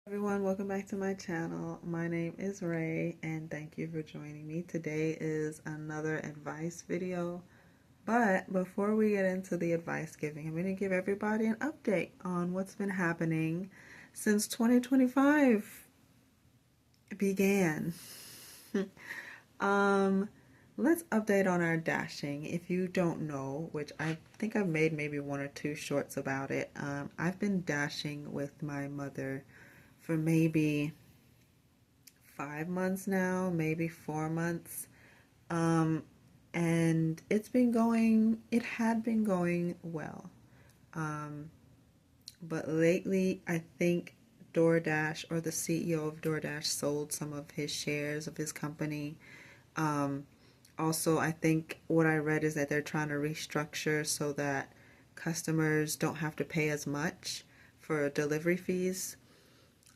Everyone, welcome back to my channel. My name is Ray and thank you for joining me. Today is another advice video, but before we get into the advice giving, I'm going to give everybody an update on what's been happening since 2025 began. um, let's update on our dashing. If you don't know, which I think I've made maybe one or two shorts about it, I've been dashing with my mother for maybe 5 months now, maybe 4 months. Um, and it had been going well. Um, but lately, I think DoorDash or the CEO of DoorDash sold some of his shares of his company. Um, Also, I think what I read is that they're trying to restructure so that customers don't have to pay as much for delivery fees.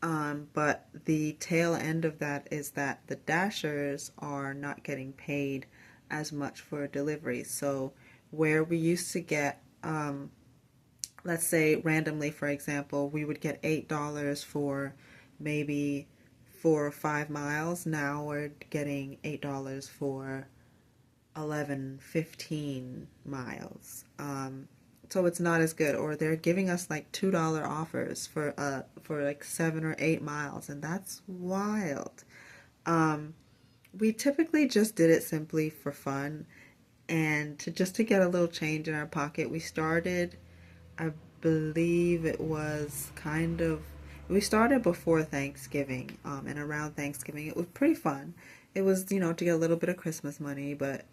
But the tail end of that is that the dashers are not getting paid as much for delivery. So where we used to get, let's say randomly, for example, we would get $8 for maybe 4 or 5 miles. Now we're getting $8 for 11, 15 miles. So it's not as good. Or they're giving us like $2 offers for like 7 or 8 miles, and that's wild. Um, we typically just did it simply for fun and to get a little change in our pocket. We started, I believe it was we started before Thanksgiving, and around Thanksgiving. It was pretty fun. It was, to get a little bit of Christmas money, but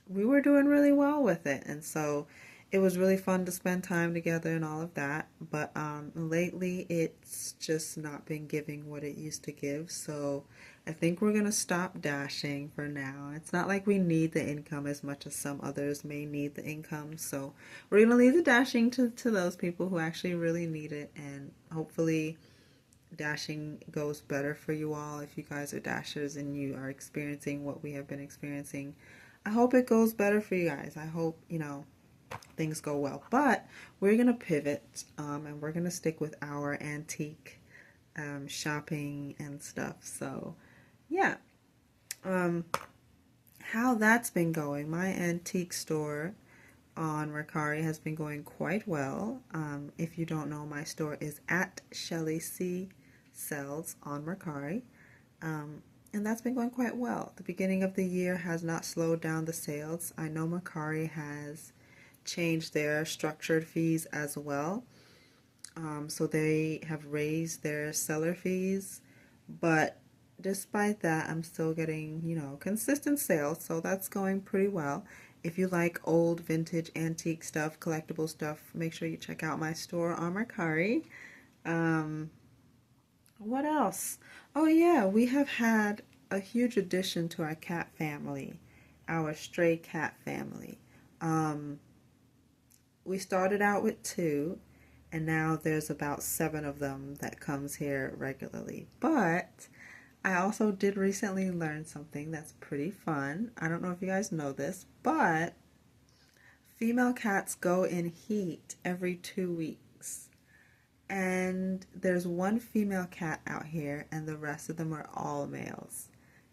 we were doing really well with it. And so it was really fun to spend time together and all of that. But lately, it's just not been giving what it used to give. So I think we're going to stop dashing for now. It's not like we need the income as much as some others may need the income. So we're going to leave the dashing to those people who actually really need it. And hopefully, dashing goes better for you all. If you guys are dashers and you are experiencing what we have been experiencing, I hope it goes better for you guys. I hope, things go well. But we're going to pivot, and we're going to stick with our antique shopping and stuff. So, yeah. Um, how that's been going. My antique store on Mercari has been going quite well. If you don't know, my store is at Shelly C. Sells on Mercari. And that's been going quite well. The beginning of the year has not slowed down the sales. I know Mercari has changed their structured fees as well. So they have raised their seller fees. But despite that, I'm still getting, consistent sales. So that's going pretty well. If you like old, vintage, antique stuff, collectible stuff, make sure you check out my store on Mercari. Um, what else? Oh yeah, we have had a huge addition to our cat family, our stray cat family. Um, we started out with two, and now there's about 7 of them that comes here regularly. But I also did recently learn something that's pretty fun. I don't know if you guys know this, but female cats go in heat every 2 weeks. And there's one female cat out here, and the rest of them are all males.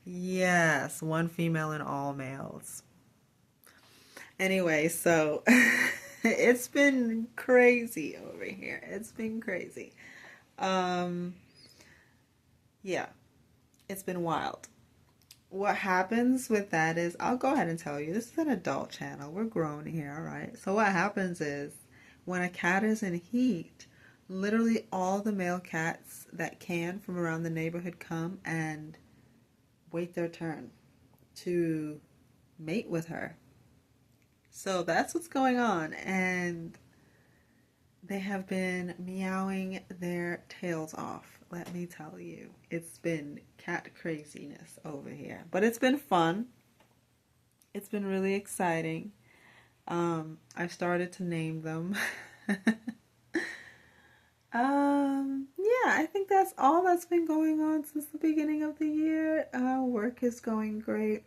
Yes, one female and all males. Anyway, so it's been crazy over here. It's been crazy. Um, yeah, it's been wild. What happens with that is, I'll go ahead and tell you, this is an adult channel. We're grown here, all right? So what happens is, when a cat is in heat, literally all the male cats that can from around the neighborhood come and wait their turn to mate with her. So that's what's going on. And they have been meowing their tails off. Let me tell you, it's been cat craziness over here. But it's been fun. It's been really exciting. I've started to name them. Yeah, I think that's all that's been going on since the beginning of the year. Work is going great.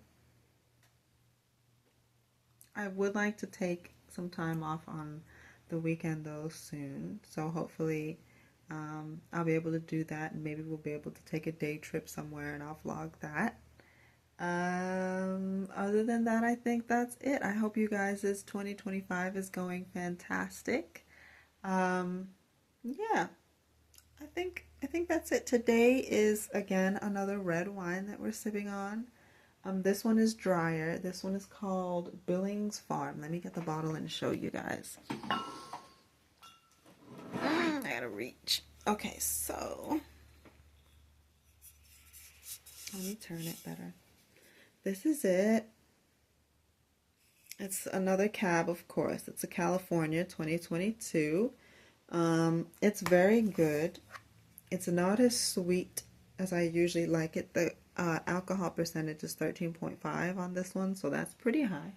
I would like to take some time off on the weekend though soon. So hopefully I'll be able to do that, and maybe we'll be able to take a day trip somewhere and I'll vlog that. Other than that, I think that's it. I hope you guys' 2025 is going fantastic. Um, yeah, I think that's it. Today is again another red wine that we're sipping on. This one is drier. This one is called Billings Farm. Let me get the bottle and show you guys. I gotta reach. Okay, so let me turn it better. This is it. It's another cab, of course. It's a California 2022. It's very good. It's not as sweet as I usually like it. The alcohol percentage is 13.5 on this one, so that's pretty high.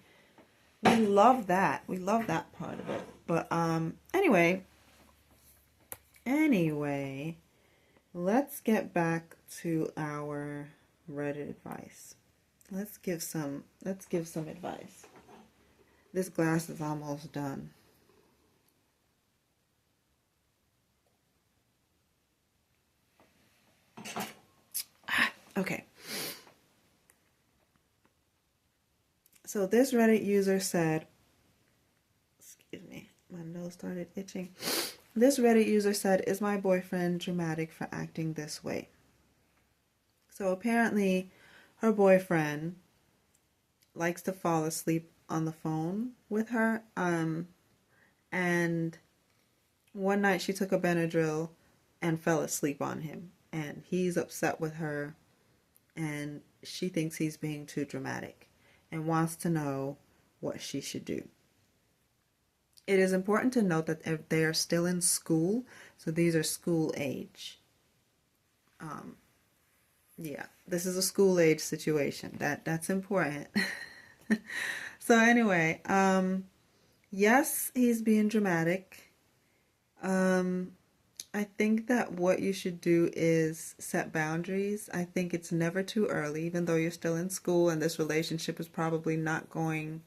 We love that. We love that part of it. But anyway, let's get back to our Reddit advice. Let's give some advice. This glass is almost done. Okay. So this Reddit user said, excuse me, my nose started itching. This Reddit user said, "Is my boyfriend dramatic for acting this way?" So apparently her boyfriend likes to fall asleep on the phone with her. And one night she took a Benadryl and fell asleep on him. And he's upset with her, and she thinks he's being too dramatic and wants to know what she should do. It is important to note that they are still in school, so these are school age. Yeah, this is a school age situation. That's important. So anyway, yes, he's being dramatic. I think that what you should do is set boundaries. I think it's never too early, even though you're still in school and this relationship is probably not going.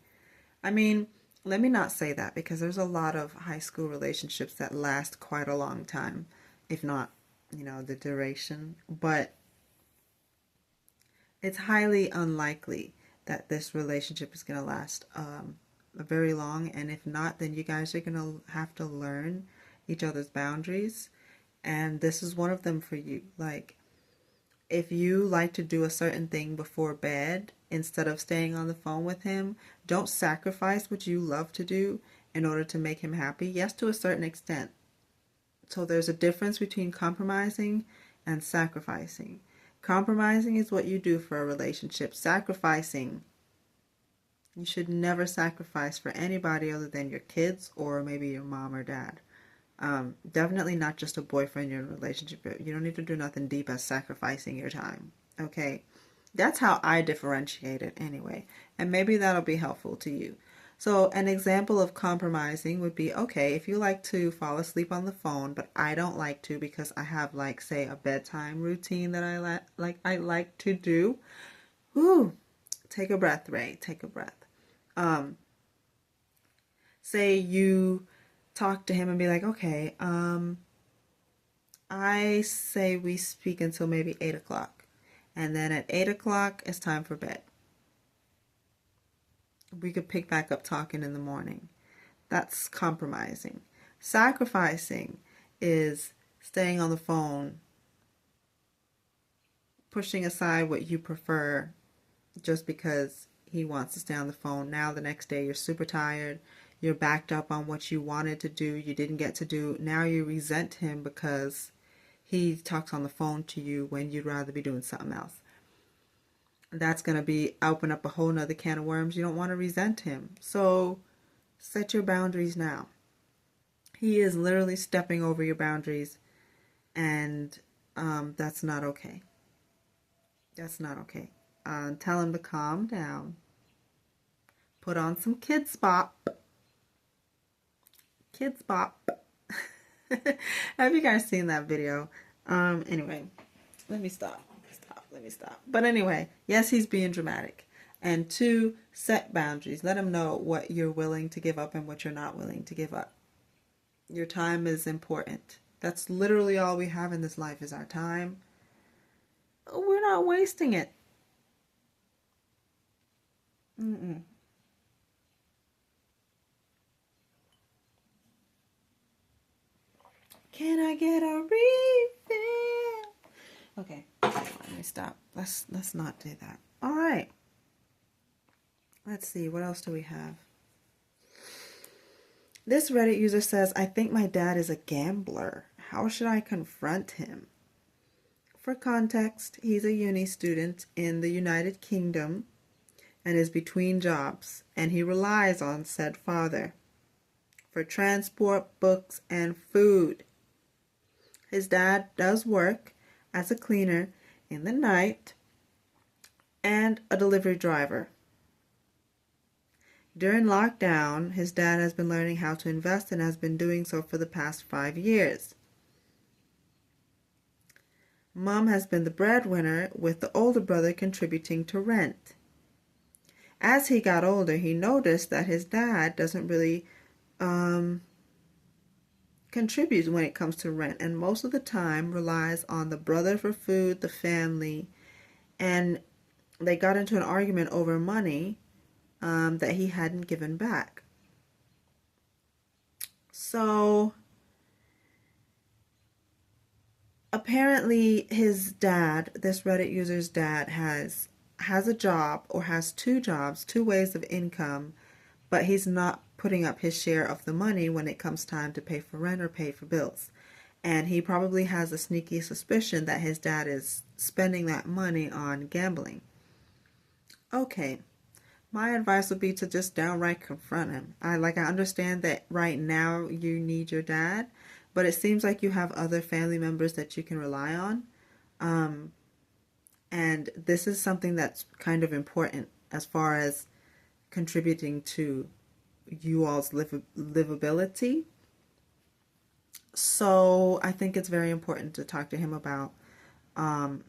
I mean, let me not say that, because there's a lot of high school relationships that last quite a long time, if not, the duration. But it's highly unlikely that this relationship is going to last very long. And if not, then you guys are going to have to learn each other's boundaries. And this is one of them for you. Like, if you like to do a certain thing before bed, instead of staying on the phone with him, don't sacrifice what you love to do in order to make him happy. Yes, to a certain extent. So there's a difference between compromising and sacrificing. Compromising is what you do for a relationship. Sacrificing, you should never sacrifice for anybody other than your kids or maybe your mom or dad. Definitely not just a boyfriend you're in a relationship with. You don't need to do nothing deep as sacrificing your time. Okay? That's how I differentiate it anyway. And maybe that'll be helpful to you. So an example of compromising would be, okay, if you like to fall asleep on the phone, but I don't like to because I have, like, say, a bedtime routine that I like to do. Ooh, take a breath, Ray. Take a breath. Say you talk to him and be like, okay, I say we speak until maybe 8 o'clock. And then at 8 o'clock, it's time for bed. We could pick back up talking in the morning. That's compromising. Sacrificing is staying on the phone, pushing aside what you prefer just because he wants to stay on the phone. Now the next day you're super tired. You're backed up on what you wanted to do, you didn't get to do. Now you resent him because he talks on the phone to you when you'd rather be doing something else. That's going to open up a whole nother can of worms. You don't want to resent him. So set your boundaries now. He is literally stepping over your boundaries, and that's not okay. That's not okay. Tell him to calm down. Put on some Kids Bop. Kids Bop. Have you guys seen that video? Anyway, let me stop. But anyway, yes, he's being dramatic. And 2, set boundaries. Let him know what you're willing to give up and what you're not willing to give up. Your time is important, That's literally all we have in this life is our time. We're not wasting it. Mm-mm. Can I get a refill? Okay, let me stop. Let's not do that. All right. Let's see. What else do we have? This Reddit user says, I think my dad is a gambler. How should I confront him? For context, he's a uni student in the United Kingdom and is between jobs, and he relies on said father for transport, books, and food. His dad does work as a cleaner in the night and a delivery driver. During lockdown, his dad has been learning how to invest and has been doing so for the past 5 years. Mom has been the breadwinner, with the older brother contributing to rent. As he got older, he noticed that his dad doesn't really contribute when it comes to rent, and most of the time relies on the brother for food, the family, and they got into an argument over money that he hadn't given back. So apparently his dad, this Reddit user's dad, has a job, or has two jobs, two ways of income, but he's not putting up his share of the money when it comes time to pay for rent or pay for bills. And he probably has a sneaky suspicion that his dad is spending that money on gambling. Okay, my advice would be to just downright confront him. I understand that right now you need your dad, but it seems like you have other family members that you can rely on. And this is something that's kind of important as far as contributing to you all's livability. So I think it's very important to talk to him about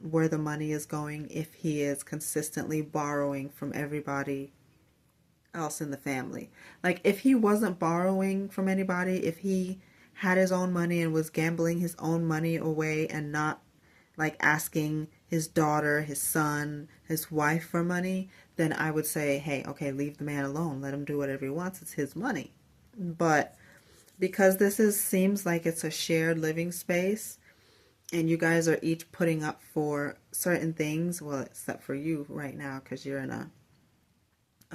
where the money is going, if he is consistently borrowing from everybody else in the family. Like, if he wasn't borrowing from anybody, if he had his own money and was gambling his own money away and not like asking his daughter, his son, his wife for money, then I would say, hey, okay, leave the man alone. Let him do whatever he wants. It's his money. But because seems like it's a shared living space, and you guys are each putting up for certain things, well, except for you right now because you're in a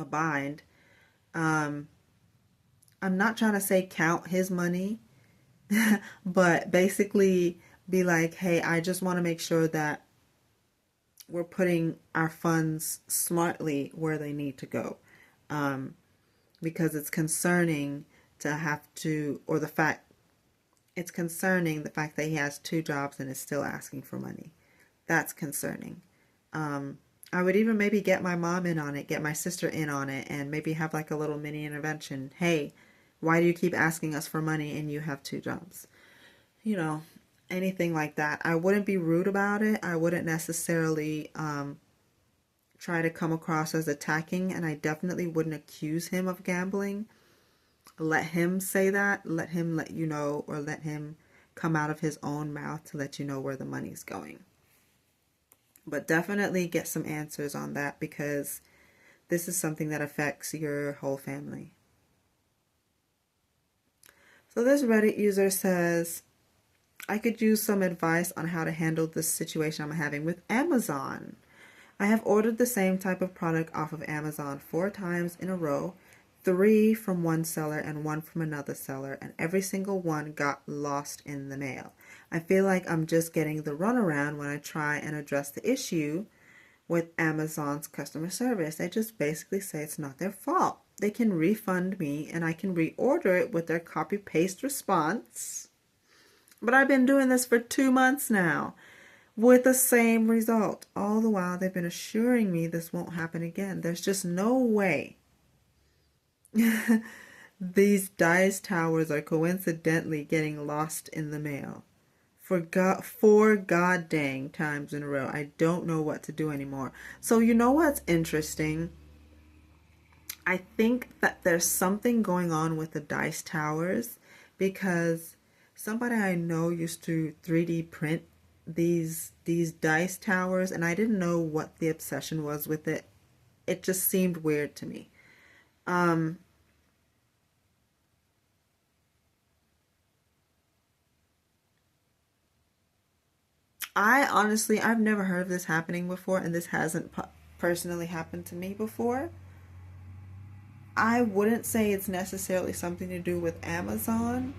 bind. I'm not trying to say count his money, but basically be like, hey, I just want to make sure that we're putting our funds smartly where they need to go. Because it's concerning to have to, or it's concerning the fact that he has two jobs and is still asking for money. That's concerning. I would even maybe get my mom in on it, get my sister in on it, and maybe have like a little mini intervention. Hey, why do you keep asking us for money and you have two jobs? You know, anything like that. I wouldn't be rude about it. I wouldn't necessarily try to come across as attacking, and I definitely wouldn't accuse him of gambling. Let him say that. Let him let you know, or let him come out of his own mouth to let you know where the money's going. But definitely get some answers on that, because this is something that affects your whole family. So this Reddit user says, I could use some advice on how to handle this situation I'm having with Amazon. I have ordered the same type of product off of Amazon 4 times in a row, 3 from one seller and 1 from another seller, and every single one got lost in the mail. I feel like I'm just getting the runaround when I try and address the issue with Amazon's customer service. They just basically say it's not their fault. They can refund me and I can reorder it with their copy-paste response. But I've been doing this for 2 months now with the same result. All the while they've been assuring me this won't happen again. There's just no way these dice towers are coincidentally getting lost in the mail. For 4 god dang times in a row. I don't know what to do anymore. So you know what's interesting? I think that there's something going on with the dice towers, because somebody I know used to 3D print these dice towers, and I didn't know what the obsession was with it. It just seemed weird to me. Um, I honestly, I've never heard of this happening before, and this hasn't personally happened to me before. I wouldn't say it's necessarily something to do with Amazon.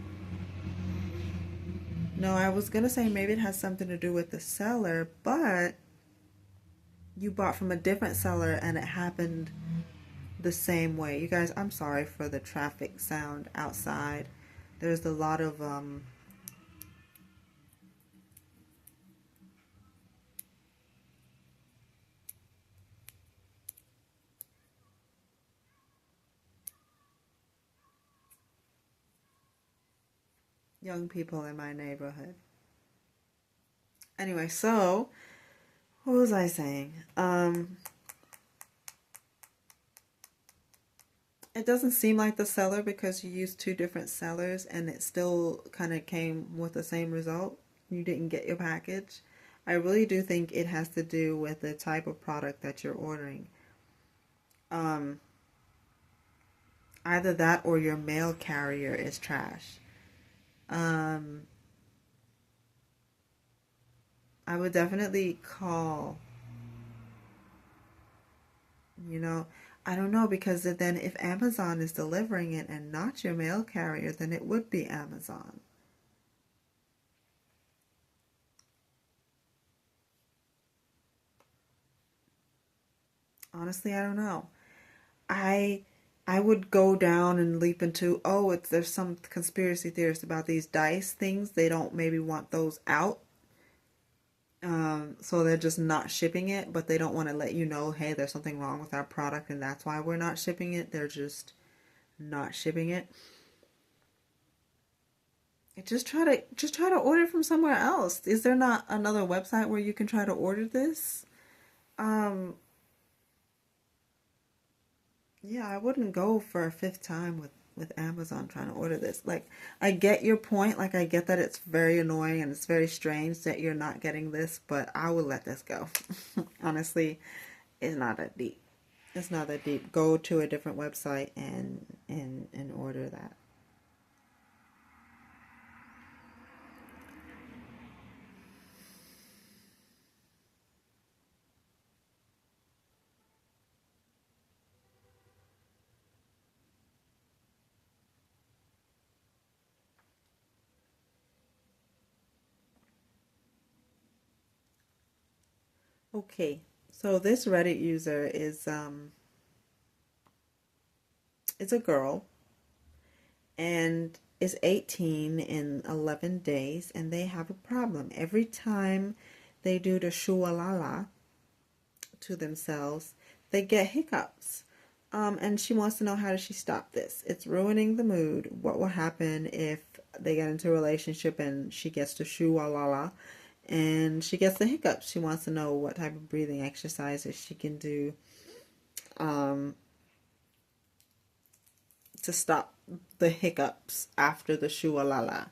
No, I was gonna say maybe it has something to do with the seller, but you bought from a different seller and it happened the same way. You guys, I'm sorry for the traffic sound outside. There's a lot of young people in my neighborhood. Anyway, so what was I saying? It doesn't seem like the seller because you used two different sellers and it still kind of came with the same result. You didn't get your package. I really do think it has to do with the type of product that you're ordering. Um, Either that or your mail carrier is trash. Um, I would definitely call, you know, I don't know because then if Amazon is delivering it and not your mail carrier, then it would be Amazon. Honestly, I don't know. I I would go down and leap into, oh, it's there's some conspiracy theorists about these dice things. They don't maybe want those out. So they're just not shipping it, but they don't want to let you know, hey, there's something wrong with our product and that's why we're not shipping it. They're just not shipping it. Just try to order from somewhere else. Is there not another website where you can try to order this? Um, yeah, I wouldn't go for a fifth time with Amazon trying to order this. Like, I get your point. Like, I get that it's very annoying and it's very strange that you're not getting this, but I would let this go. Honestly, it's not that deep. It's not that deep. Go to a different website and order that. Okay. So this Reddit user is a girl and is 18 in 11 days, and they have a problem. Every time they do the shualala to themselves, they get hiccups. And she wants to know, how does she stop this? It's ruining the mood. What will happen if they get into a relationship and she gets to shualala and she gets the hiccups? She wants to know what type of breathing exercises she can do um, to stop the hiccups after the shualala.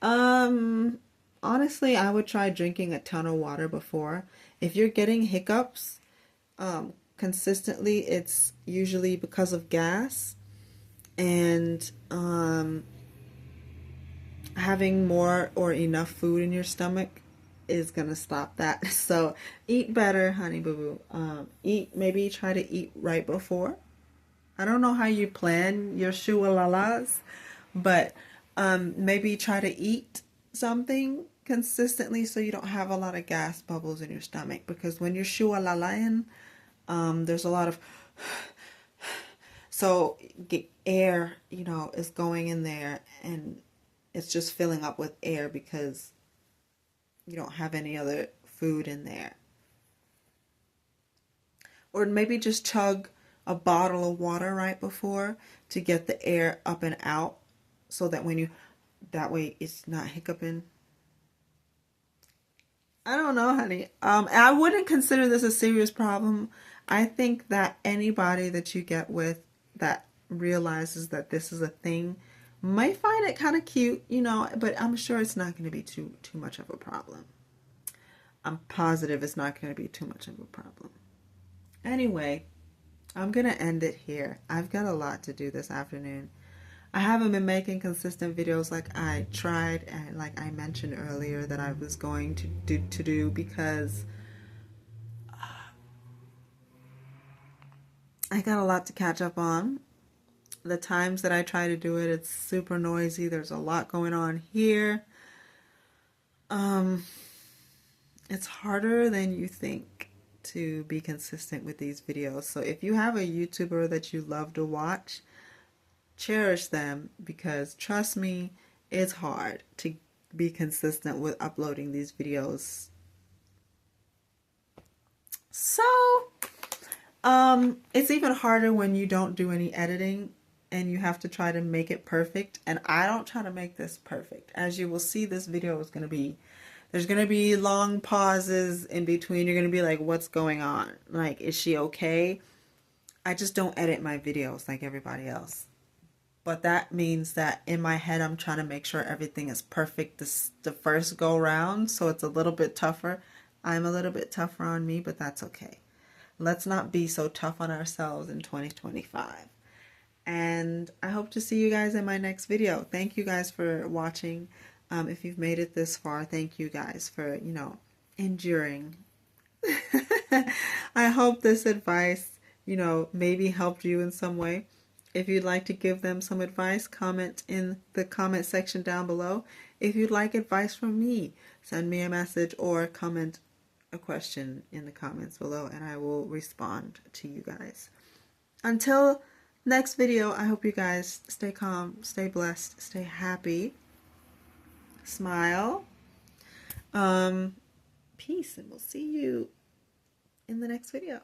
Um, Honestly, I would try drinking a ton of water before. If you're getting hiccups consistently, it's usually because of gas, and having more or enough food in your stomach is gonna stop that. So eat better, honey boo boo. Eat, maybe try to eat right before. I don't know how you plan your shualalas, but maybe try to eat something consistently so you don't have a lot of gas bubbles in your stomach. Because when you're shualalaing, there's a lot of so air, is going in there and it's just filling up with air because you don't have any other food in there. Or maybe just chug a bottle of water right before to get the air up and out so that that way it's not hiccuping. I don't know, honey. I wouldn't consider this a serious problem. I think that anybody that you get with that realizes that this is a thing might find it kind of cute, you know, but I'm sure it's not going to be too much of a problem. I'm positive it's not going to be too much of a problem. Anyway, I'm going to end it here. I've got a lot to do this afternoon. I haven't been making consistent videos like I tried and like I mentioned earlier that I was going to do because I got a lot to catch up on. The times that I try to do it, it's super noisy. There's a lot going on here. It's harder than you think to be consistent with these videos. So if you have a YouTuber that you love to watch, cherish them, because trust me, it's hard to be consistent with uploading these videos. So, it's even harder when you don't do any editing and you have to try to make it perfect. And I don't try to make this perfect. As you will see, this video is going to be, there's going to be long pauses in between. You're going to be like, what's going on? Like, is she okay? I just don't edit my videos like everybody else. But that means that in my head, I'm trying to make sure everything is perfect the first go round. So it's a little bit tougher. I'm a little bit tougher on me, but that's okay. Let's not be so tough on ourselves in 2025. And I hope to see you guys in my next video. Thank you guys for watching. If you've made it this far, thank you guys for, you know, enduring. I hope this advice, you know, maybe helped you in some way. If you'd like to give them some advice, comment in the comment section down below. If you'd like advice from me, send me a message or comment a question in the comments below and I will respond to you guys. Until next video, I hope you guys stay calm, stay blessed, stay happy, smile, peace, and we'll see you in the next video.